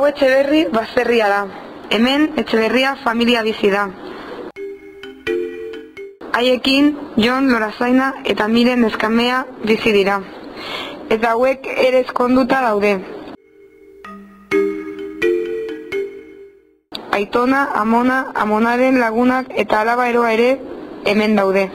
Etxeberri baserria da. Hemen Etxeberria familia bizi da. Haiekin Jon Lorazaina eta Miren Eskamea bizi dira. Eta hauek ere ezkonduta daude. Aitona, amona, amonaren lagunak eta alaba eroa ere hemen daude.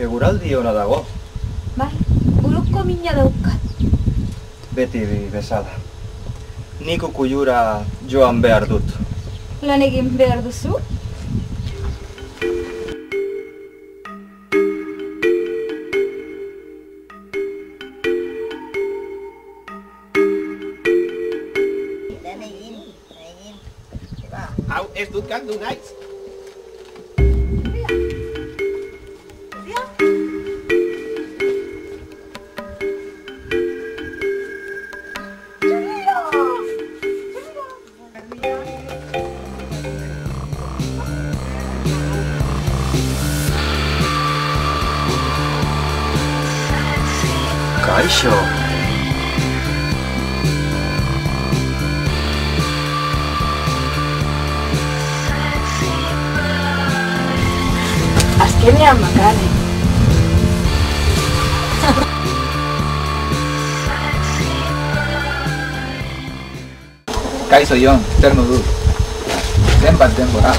Eguraldi ona dago. Bai, buruko mina daukat. Beti bezala. Nik Ukuyura joan behar dut. Lan egin behar duzu? Hau ez dut galdu naiz. Kaixo. Azkenean bakarrik. Kaixo Jon, zer moduz? Zenbat denbora?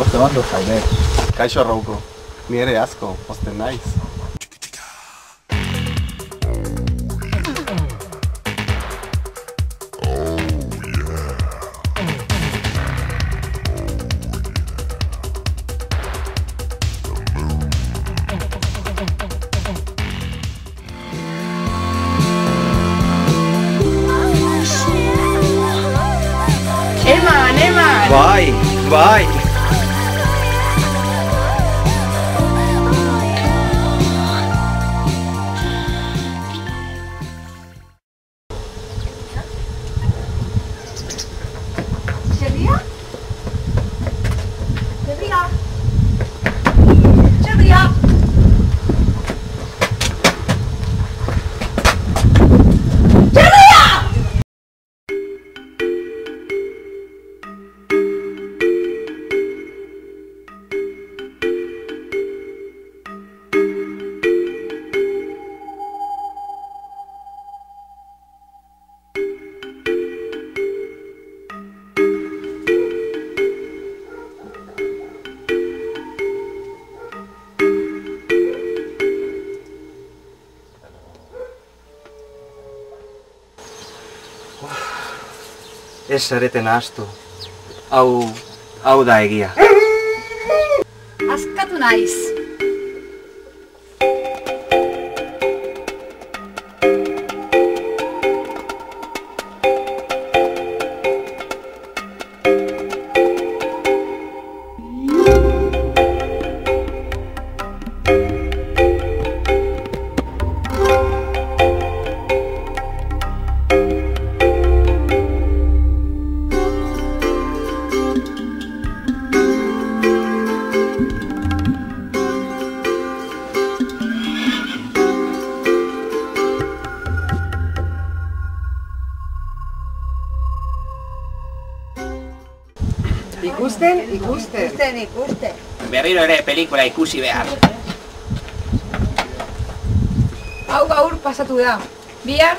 Oso ondo zaude. Kaixo Rauko, ni ere asko, pozten naiz. Eman! Bai! Txerria? Txerria? Txerria? Ez zareten ahaztu. Hau da egia. Askatu naiz. Ikusten. Berriro ere pelikula ikusi behar. Hau gaur pasatu da. Bihar